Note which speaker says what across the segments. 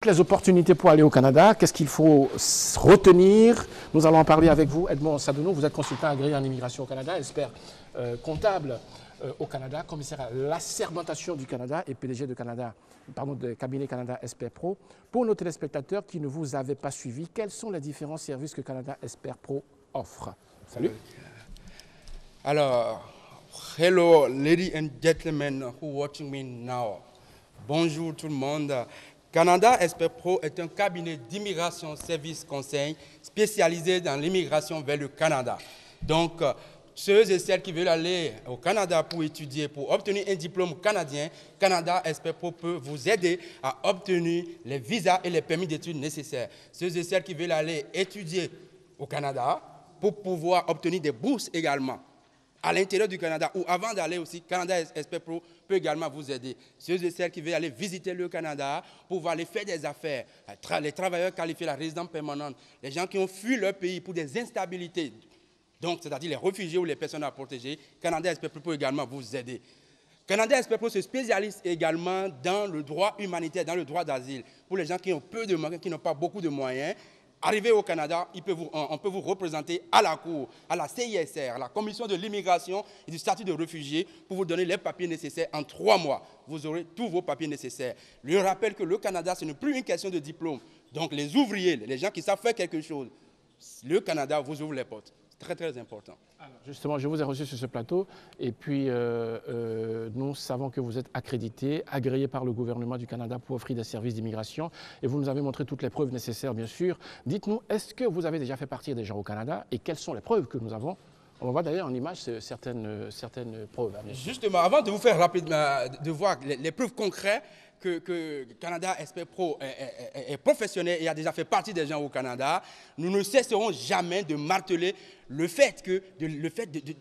Speaker 1: les opportunités pour aller au Canada, qu'est-ce qu'il faut retenir? Nous allons en parler avec vous. Edmond Sadounou, vous êtes consultant agréé en immigration au Canada, expert comptable au Canada, commissaire à l'assermentation du Canada et PDG de cabinet Canada Expert Pro. Pour nos téléspectateurs qui ne vous avaient pas suivi, quels sont les différents services que Canada Expert Pro offre? Salut.
Speaker 2: Alors, hello ladies and gentlemen who watching me now. Bonjour tout le monde. Canada Expert Pro est un cabinet d'immigration service conseil spécialisé dans l'immigration vers le Canada. Donc, ceux et celles qui veulent aller au Canada pour étudier, pour obtenir un diplôme canadien, Canada Expert Pro peut vous aider à obtenir les visas et les permis d'études nécessaires. Ceux et celles qui veulent aller étudier au Canada pour pouvoir obtenir des bourses également à l'intérieur du Canada ou avant d'aller aussi, Canada Expert Pro peut également vous aider. Ceux et celles qui veulent aller visiter le Canada pour pouvoir aller faire des affaires, les travailleurs qualifiés, la résidence permanente, les gens qui ont fui leur pays pour des instabilités, donc c'est-à-dire les réfugiés ou les personnes à protéger, Canada Expert Pro peut également vous aider. Canada Expert Pro se spécialise également dans le droit humanitaire, dans le droit d'asile. Pour les gens qui ont peu de moyens, qui n'ont pas beaucoup de moyens, arrivé au Canada, on peut vous représenter à la Cour, à la CISR, à la Commission de l'immigration et du statut de réfugié pour vous donner les papiers nécessaires en 3 mois. Vous aurez tous vos papiers nécessaires. Je rappelle que le Canada, ce n'est plus une question de diplôme. Donc les ouvriers, les gens qui savent faire quelque chose, le Canada vous ouvre les portes. C'est très, très important.
Speaker 1: Alors, justement, je vous ai reçu sur ce plateau et puis nous savons que vous êtes accrédité, agréé par le gouvernement du Canada pour offrir des services d'immigration et vous nous avez montré toutes les preuves nécessaires, bien sûr. Dites-nous, est-ce que vous avez déjà fait partir des gens au Canada et quelles sont les preuves que nous avons? On voit d'ailleurs en image certaines preuves.
Speaker 2: Justement, avant de vous faire rapidement, de voir les preuves concrètes, que Canada Expert Pro est professionnel et a déjà fait partie des gens au Canada, nous ne cesserons jamais de marteler le fait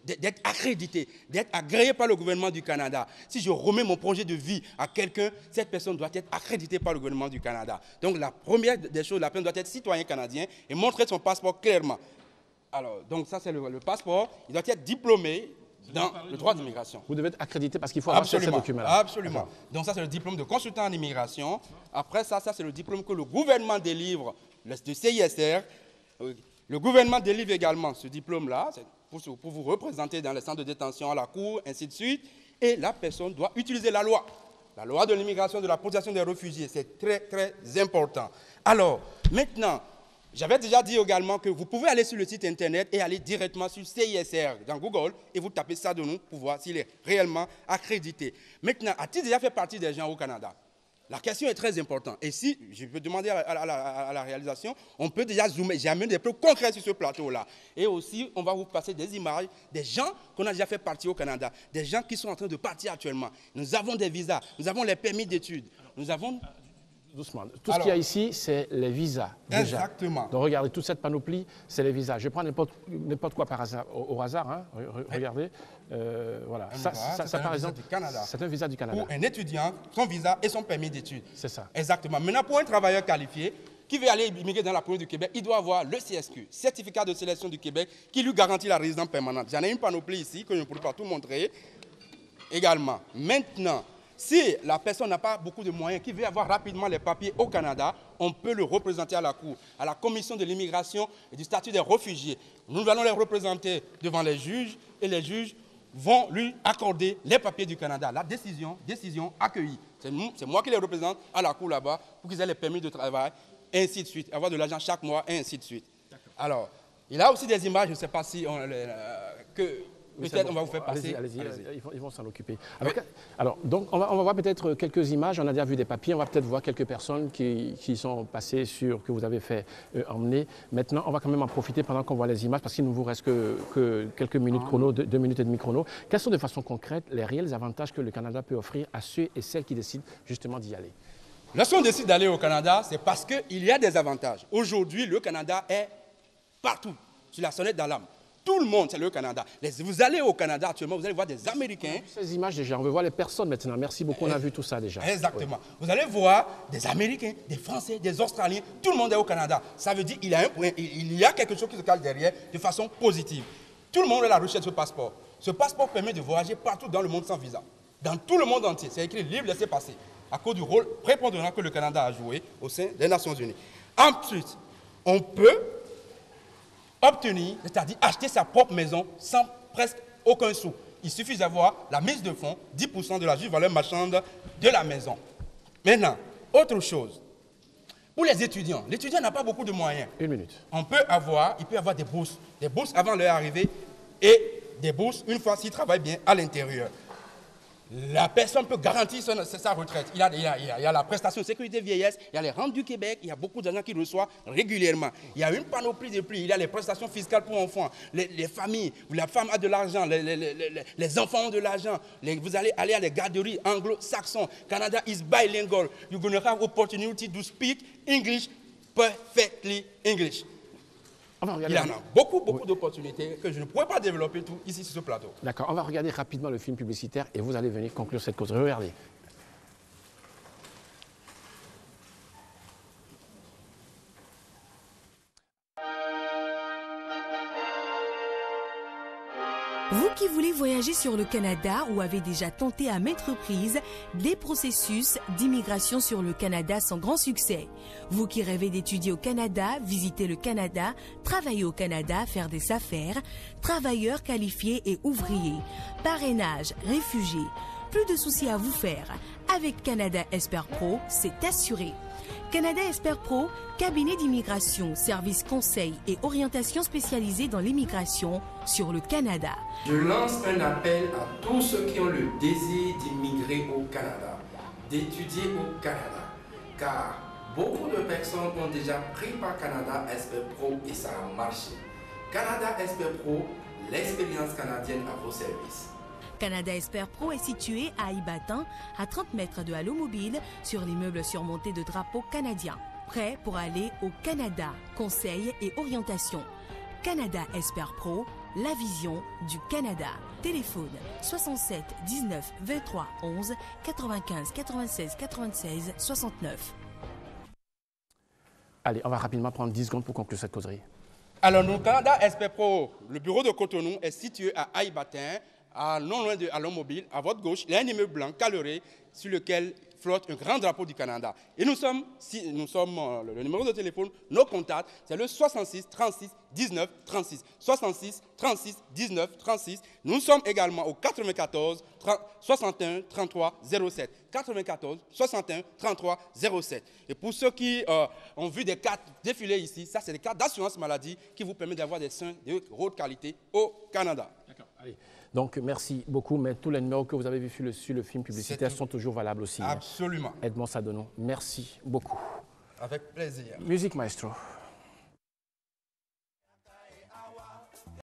Speaker 2: d'être accrédité, d'être agréé par le gouvernement du Canada. Si je remets mon projet de vie à quelqu'un, cette personne doit être accréditée par le gouvernement du Canada. Donc la première des choses, la personne doit être citoyen canadien et montrer son passeport clairement. Alors, donc ça c'est le passeport, il doit être diplômé dans le droit d'immigration.
Speaker 1: Vous devez être accrédité parce qu'il faut avoir ces documents-là.
Speaker 2: Absolument. Donc ça, c'est le diplôme de consultant en immigration. Après ça, c'est le diplôme que le gouvernement délivre, le CISR. Le gouvernement délivre également ce diplôme-là pour vous représenter dans les centres de détention, à la cour, ainsi de suite. Et la personne doit utiliser la loi. La loi de l'immigration, de la protection des réfugiés. C'est très, très important. Alors, maintenant, j'avais déjà dit également que vous pouvez aller sur le site internet et aller directement sur CISR dans Google et vous tapez ça de nous pour voir s'il est réellement accrédité. Maintenant, a-t-il déjà fait partie des gens au Canada? La question est très importante. Et si je peux demander à la réalisation, on peut déjà zoomer. J'ai amené des preuves concrètes sur ce plateau-là. Et aussi, on va vous passer des images des gens qu'on a déjà fait partie au Canada, des gens qui sont en train de partir actuellement. Nous avons des visas, nous avons les permis d'études, nous avons...
Speaker 1: Doucement. Tout ce qu'il y a ici, c'est les visas. Déjà.
Speaker 2: Exactement.
Speaker 1: Donc regardez, toute cette panoplie, c'est les visas. Je prends n'importe quoi par hasard, au hasard. Hein. Regardez. Voilà. Ça par exemple, c'est un visa du Canada.
Speaker 2: Pour un étudiant, son visa et son permis d'études.
Speaker 1: C'est ça.
Speaker 2: Exactement. Maintenant, pour un travailleur qualifié qui veut aller immigrer dans la province du Québec, il doit avoir le CSQ, Certificat de sélection du Québec, qui lui garantit la résidence permanente. J'en ai une panoplie ici que je ne pourrais pas tout montrer également. Maintenant, si la personne n'a pas beaucoup de moyens, qui veut avoir rapidement les papiers au Canada, on peut le représenter à la Cour, à la Commission de l'immigration et du statut des réfugiés. Nous allons les représenter devant les juges et les juges vont lui accorder les papiers du Canada. La décision accueillie. C'est moi qui les représente à la Cour là-bas pour qu'ils aient les permis de travail, et ainsi de suite. Avoir de l'argent chaque mois, et ainsi de suite. Alors, il y a aussi des images, je ne sais pas si peut-être on va vous faire passer.
Speaker 1: Allez-y, ils vont s'en occuper. Alors, donc, on va voir peut-être quelques images. On a déjà vu des papiers. On va peut-être voir quelques personnes qui sont passées que vous avez fait emmener. Maintenant, on va quand même en profiter pendant qu'on voit les images parce qu'il ne vous reste que quelques minutes chrono, 2 minutes et demie chrono. Quels sont de façon concrète les réels avantages que le Canada peut offrir à ceux et celles qui décident justement d'y aller?
Speaker 2: Lorsqu'on décide d'aller au Canada, c'est parce qu'il y a des avantages. Aujourd'hui, le Canada est partout, sur la sonnette d'alarme. Tout le monde, c'est le Canada. Vous allez au Canada actuellement, vous allez voir des Américains.
Speaker 1: Ces images déjà, on veut voir les personnes maintenant. Merci beaucoup, on a vu tout ça déjà.
Speaker 2: Exactement. Oui. Vous allez voir des Américains, des Français, des Australiens. Tout le monde est au Canada. Ça veut dire qu'il y a quelque chose qui se cache derrière de façon positive. Tout le monde est à la recherche de ce passeport. Ce passeport permet de voyager partout dans le monde sans visa. Dans tout le monde entier. C'est écrit libre, laissez passer. à cause du rôle prépondérant que le Canada a joué au sein des Nations Unies. Ensuite, on peut obtenir, c'est-à-dire acheter sa propre maison sans presque aucun sou. Il suffit d'avoir la mise de fonds, 10% de la juste valeur marchande de la maison. Maintenant, autre chose. Pour les étudiants, l'étudiant n'a pas beaucoup de moyens.
Speaker 1: Une minute.
Speaker 2: Il peut avoir des bourses avant leur arrivée et des bourses une fois s'il travaille bien à l'intérieur. La personne peut garantir sa retraite. Il y a la prestation de sécurité vieillesse, il y a les rentes du Québec, il y a beaucoup d'argent qu'il reçoit régulièrement. Il y a une panoplie de prix, il y a les prestations fiscales pour enfants, les familles, la femme a de l'argent, les enfants ont de l'argent. Vous allez aller à les garderies anglo-saxons. Canada is bilingual. You're going to have opportunity to speak English perfectly English. Il y en a beaucoup d'opportunités que je ne pourrais pas développer tout ici sur ce plateau.
Speaker 1: D'accord, on va regarder rapidement le film publicitaire et vous allez venir conclure cette cause. Regardez.
Speaker 3: Vous qui voulez voyager sur le Canada ou avez déjà tenté à maintes reprises des processus d'immigration sur le Canada sans grand succès. Vous qui rêvez d'étudier au Canada, visiter le Canada, travailler au Canada, faire des affaires, travailleurs qualifiés et ouvriers, parrainage, réfugiés. Plus de soucis à vous faire. Avec Canada Esper Pro, c'est assuré. Canada Esper Pro, cabinet d'immigration, service conseil et orientation spécialisée dans l'immigration sur le Canada.
Speaker 4: Je lance un appel à tous ceux qui ont le désir d'immigrer au Canada, d'étudier au Canada, car beaucoup de personnes ont déjà pris par Canada Esper Pro et ça a marché. Canada Esper Pro, l'expérience canadienne à vos services.
Speaker 3: Canada Esper Pro est situé à Ibadan, à 30 mètres de Halo Mobile, sur l'immeuble surmonté de drapeaux canadiens. Prêt pour aller au Canada, conseil et orientation. Canada Esper Pro, la vision du Canada. Téléphone 67 19 23 11 95 96 96 69.
Speaker 1: Allez, on va rapidement prendre 10 secondes pour conclure cette causerie.
Speaker 2: Alors, nous, Canada Esper Pro, le bureau de Cotonou est situé à Haïbatin, non loin de Halo Mobile, à votre gauche. Il y a un immeuble blanc caloré sur lequel flotte un grand drapeau du Canada. Et nous sommes le numéro de téléphone, nos contacts, c'est le 66 36 19 36. 66 36 19 36. Nous sommes également au 94 61 33 07. 94 61 33 07. Et pour ceux qui ont vu des cartes défiler ici, ça c'est des cartes d'assurance maladie qui vous permettent d'avoir des soins de haute qualité au Canada.
Speaker 1: D'accord, allez. Donc, merci beaucoup, mais tous les numéros que vous avez vus sur le film publicitaire sont toujours valables aussi.
Speaker 2: Absolument.
Speaker 1: Edmond Sadonon, merci beaucoup.
Speaker 2: Avec plaisir.
Speaker 1: Musique, maestro.